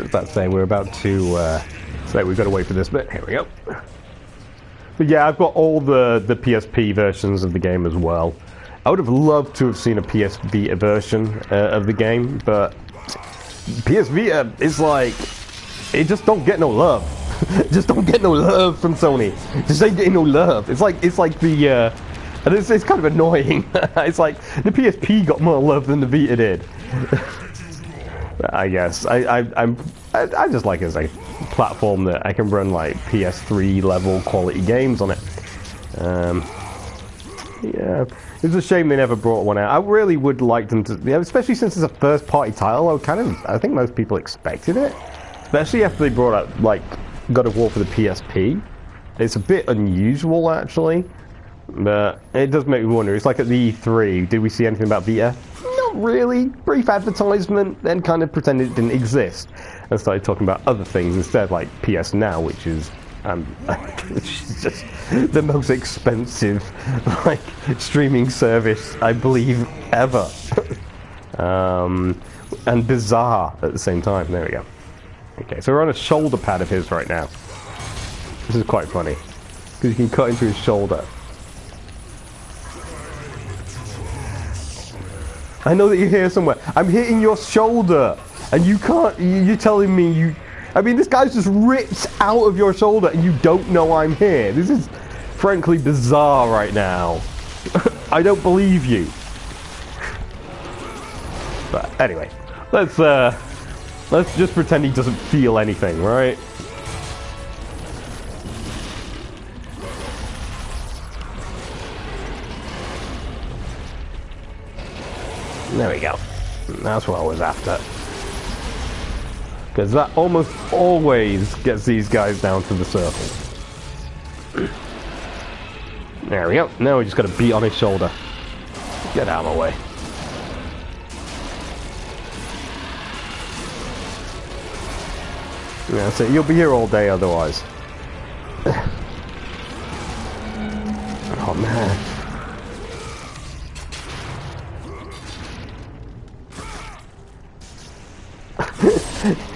about to say we're about to say we've got to wait for this bit. Here we go. But yeah, I've got all the PSP versions of the game as well. I would have loved to have seen a PS Vita version of the game, but PS Vita is like, it just don't get no love. Just don't get no love from Sony. Just ain't getting no love. It's like the and it's kind of annoying. It's like the PSP got more love than the Vita did. I guess I just like it as a platform that I can run like PS3 level quality games on it. Yeah, it's a shame they never brought one out. I really would like them to, especially since it's a first party title. I think most people expected it, especially after they brought out like God of War for the PSP. It's a bit unusual actually, but it does make me wonder. It's like at the E3, did we see anything about Vita? Not really. Brief advertisement, then kind of pretended it didn't exist, and started talking about other things instead, like PS Now, which is just the most expensive like streaming service I believe ever, and bizarre at the same time. There we go. Okay, so we're on a shoulder pad of his right now. This is quite funny because you can cut into his shoulder. I know that you're here somewhere. I'm hitting your shoulder, and you can't. You're telling me you. I mean, this guy's just ripped out of your shoulder, and you don't know I'm here. This is, frankly, bizarre right now. I don't believe you. But anyway, let's just pretend he doesn't feel anything, right? There we go. That's what I was after. Because that almost always gets these guys down to the circle. There we go. Now we just got to beat on his shoulder. Get out of my way. Yeah, so you'll be here all day otherwise. Oh man.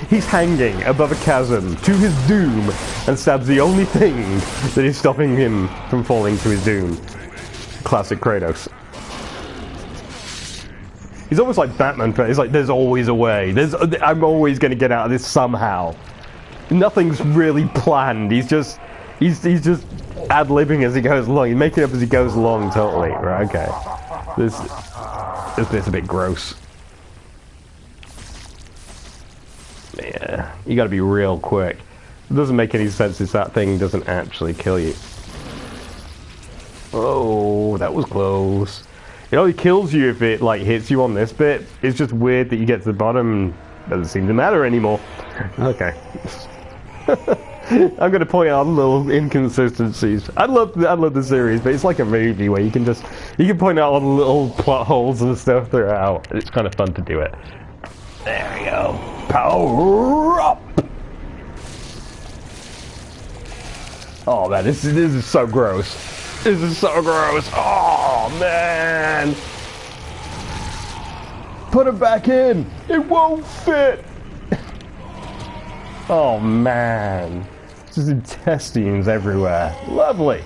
He's hanging above a chasm to his doom and stabs the only thing that is stopping him from falling to his doom. Classic Kratos. He's almost like Batman. He's like, there's always a way. I'm always going to get out of this somehow. Nothing's really planned. He's just ad-libbing as he goes along. He's making up as he goes along, totally. Right, okay. This bit's a bit gross. Yeah, you gotta be real quick. It doesn't make any sense if that thing doesn't actually kill you. Oh, that was close. It only kills you if it like hits you on this bit. It's just weird that you get to the bottom. Doesn't seem to matter anymore. Okay. I'm gonna point out little inconsistencies. I love the series, but it's like a movie where you can point out all the little plot holes and stuff throughout. It's kind of fun to do it. There we go. Power up! Oh man, this is so gross. This is so gross. Oh man! Put it back in. It won't fit. Oh man, just intestines everywhere. Lovely.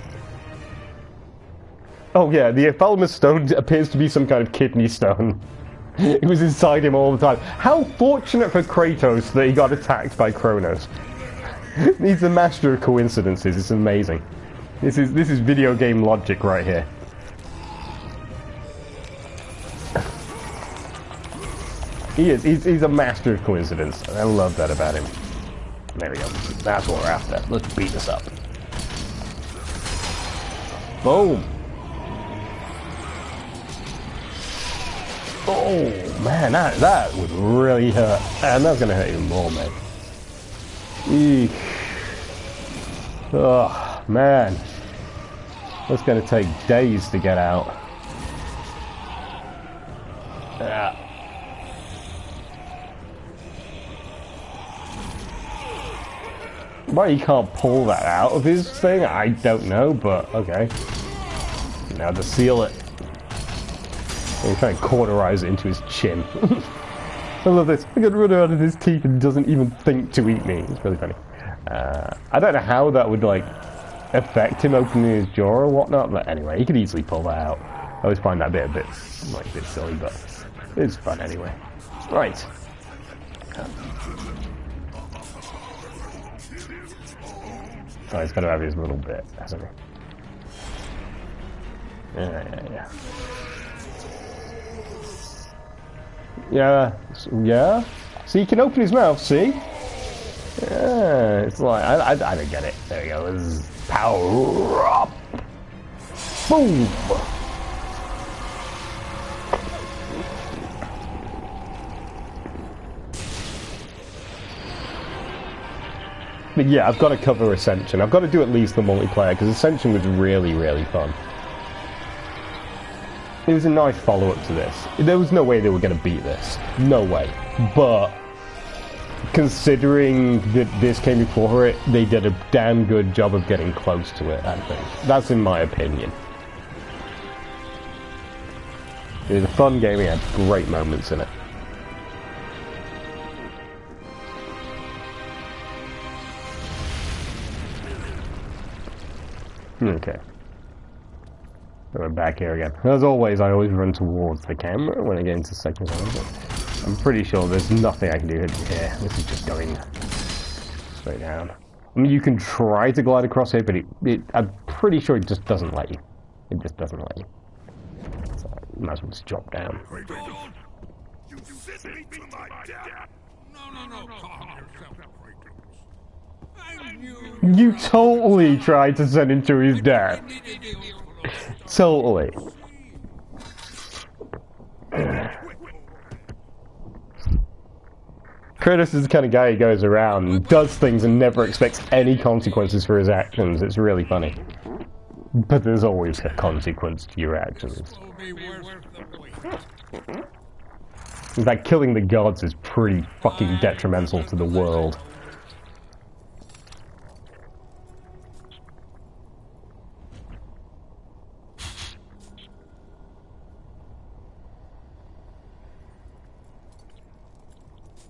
Oh yeah, the Thalamus stone appears to be some kind of kidney stone. It was inside him all the time. How fortunate for Kratos that he got attacked by Kronos. He's the master of coincidences. It's amazing. This is video game logic right here. He is. He's a master of coincidence. I love that about him. There we go. That's what we're after. Let's beat this up. Boom. Oh man, that would really hurt, and that's gonna hurt even more, man. Eek. Oh man, that's gonna take days to get out. Why he can't pull that out of his thing, I don't know, but okay. Now to seal it. I'm trying to cauterize it into his chin. I love this. I got rudder out of his teeth and doesn't even think to eat me. It's really funny. I don't know how that would, like, affect him opening his jaw or whatnot, but anyway, he could easily pull that out. I always find that bit a bit silly, but it's fun anyway. Right. Oh, he's got to have his little bit, hasn't he? Yeah. Yeah. See, he can open his mouth, see? Yeah, it's like, I don't get it. There we go, this is power up. Boom! But yeah, I've got to cover Ascension. I've got to do at least the multiplayer, because Ascension was really, really fun. It was a nice follow-up to this. There was no way they were going to beat this. No way. But, considering that this came before it, they did a damn good job of getting close to it, I think. That's in my opinion. It was a fun game, it had great moments in it. Okay. We're back here again. As always, I always run towards the camera when I get into sections. I'm pretty sure there's nothing I can do here. This is just going straight down. I mean, you can try to glide across here, but I'm pretty sure it just doesn't let you. It just doesn't let you. So you might as well just drop down. You sent me to my death. No, calm yourself, Kratos. You totally tried to send him to his death. Totally. Kratos is the kind of guy who goes around and does things and never expects any consequences for his actions. It's really funny. But there's always a consequence to your actions. In fact, killing the gods is pretty fucking detrimental to the world.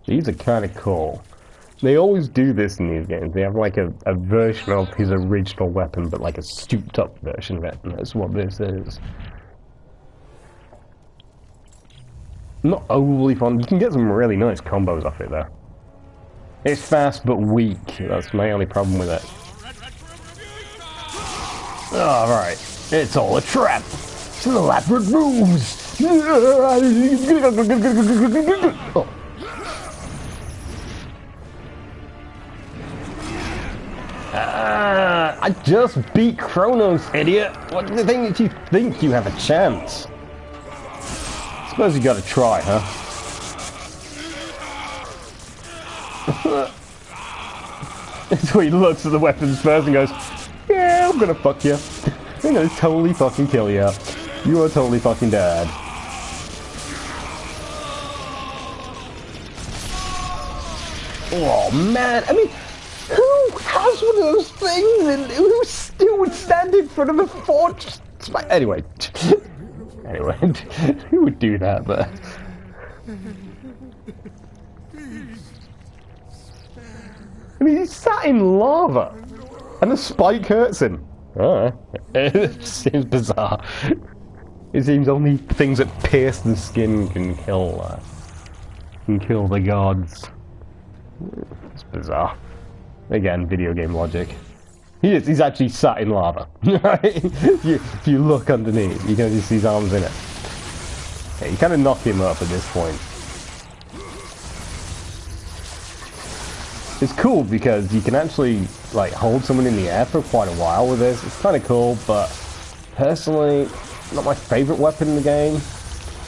These are kind of cool. They always do this in these games. They have like a version of his original weapon, but like a souped up version of it, and that's what this is. Not overly fun. You can get some really nice combos off it though. It's fast but weak. That's my only problem with it. Alright. It's all a trap. It's an elaborate moves. Oh. I just beat Kronos, idiot! What do you think you have a chance? Suppose you gotta try, huh? So he looks at the weapons first and goes, yeah, I'm gonna fuck you. I'm gonna totally fucking kill you. You are totally fucking dead. Oh man, I mean, who has one of those things and who still would stand in front of a fortress? Anyway, who would do that? But I mean, he's sat in lava, and the spike hurts him. It seems bizarre. It seems only things that pierce the skin can kill the gods. It's bizarre. Again, video game logic. He's actually sat in lava. If you look underneath, you can just see his arms in it. Okay, you kind of knock him up at this point. It's cool because you can actually like hold someone in the air for quite a while with this. It's kind of cool, but personally, not my favorite weapon in the game.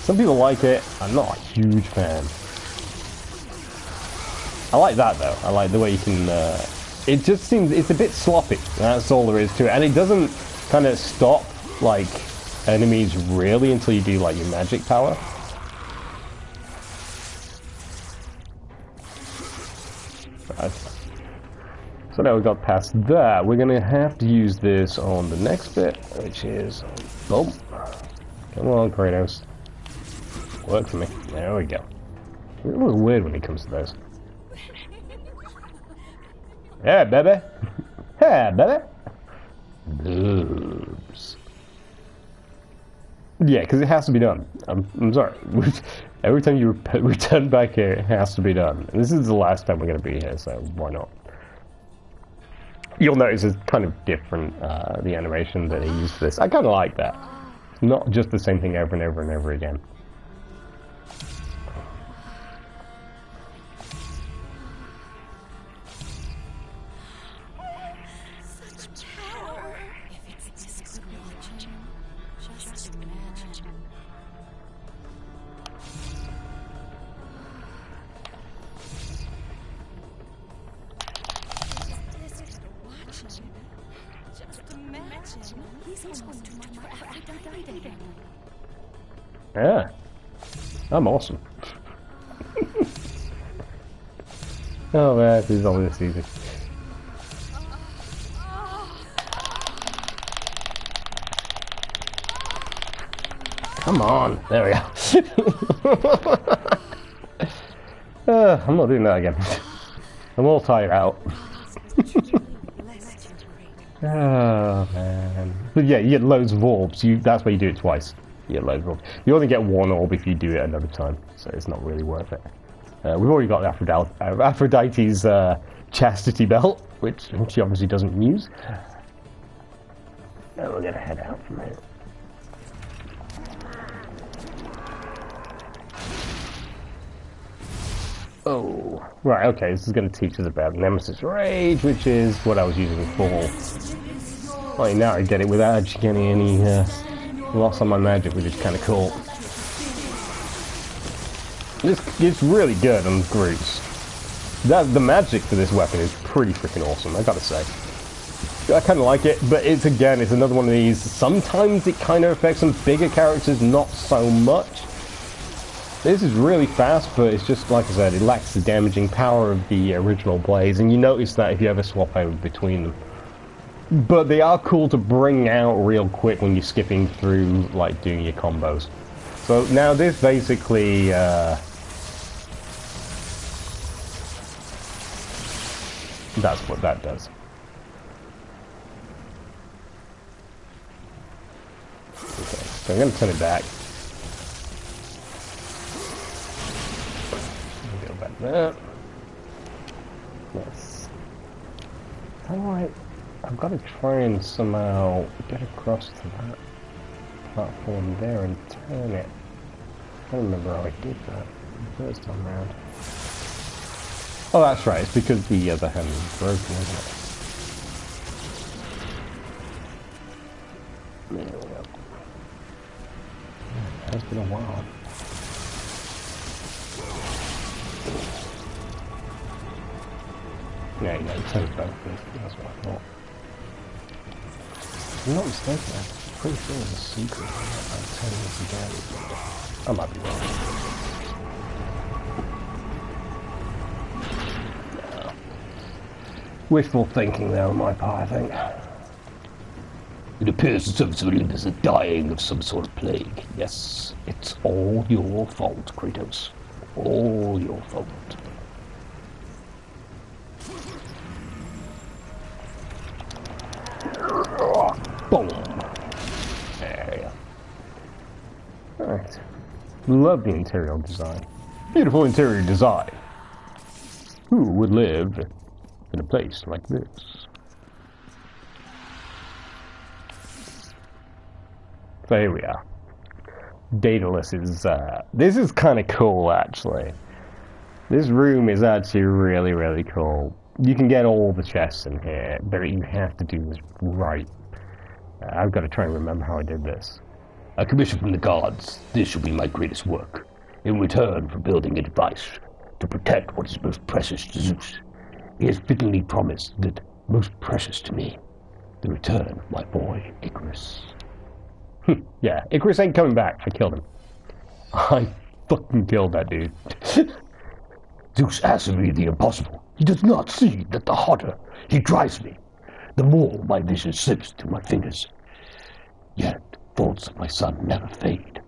Some people like it. I'm not a huge fan. I like that though. I like the way you can. It just seems it's a bit sloppy. That's all there is to it, and it doesn't kind of stop like enemies really until you do like your magic power. So now we got past that. We're gonna have to use this on the next bit, which is boom. Come on, Kratos. Work for me. There we go. It's a little weird when it comes to those. Yeah, baby. Yeah, baby. Boobs. Yeah, because it has to be done. I'm sorry. Every time you return back here, it has to be done. And this is the last time we're going to be here, so why not? You'll notice it's kind of different, the animation that he used for this. I kind of like that. It's not just the same thing over and over and over again. Yeah, I'm awesome. Oh man, this is all this easy. Come on, there we go. I'm not doing that again. I'm all tired out. Oh man. But yeah, you get loads of orbs. That's why you do it twice. You get loads of orbs. You only get one orb if you do it another time, so it's not really worth it. We've already got Aphrodite's chastity belt, which she obviously doesn't use. Now we're gonna head out from here. Oh, right, okay, this is going to teach us about Nemesis Rage, which is what I was using before. Well, now I get it without actually getting any loss on my magic, which is kind of cool. It's really good on groups. The magic for this weapon is pretty freaking awesome, I gotta say. I kind of like it, but it's another one of these. Sometimes it kind of affects some bigger characters, not so much. This is really fast, but it's just, like I said, it lacks the damaging power of the original blades, and you notice that if you ever swap over between them. But they are cool to bring out real quick when you're skipping through, like, doing your combos. So now this basically, that's what that does. Okay, so I'm going to turn it back. That. Yes. Alright, I've got to try and somehow get across to that platform there and turn it. I don't remember how I did that the first time round. Oh, that's right, it's because the other hand was broken, isn't it? There we go. Yeah, it's been a while. Yeah, you turn it back, that's what I thought. If I'm not mistaken, I'm pretty sure there's a secret about turning this again. I might be wrong. No. Wishful thinking there on my part, I think. It appears the surface of Olympus are dying of some sort of plague. Yes, it's all your fault, Kratos. All your fault. Boom! There you go. Alright. Love the interior design. Beautiful interior design. Who would live in a place like this? So here we are. Daedalus is, this is kind of cool, actually. This room is actually really, really cool. You can get all the chests in here, but you have to do this right. I've got to try and remember how I did this. A commission from the gods. This shall be my greatest work. In return for building a device to protect what is most precious to Zeus, he has fittingly promised that most precious to me, the return of my boy Icarus. Yeah, Icarus ain't coming back. I killed him. I fucking killed that dude. Zeus asks of me the impossible. He does not see that the harder he drives me, the more my vision slips through my fingers. Yet, thoughts of my son never fade.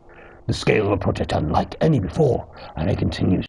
The scale of a project unlike any before, and I continue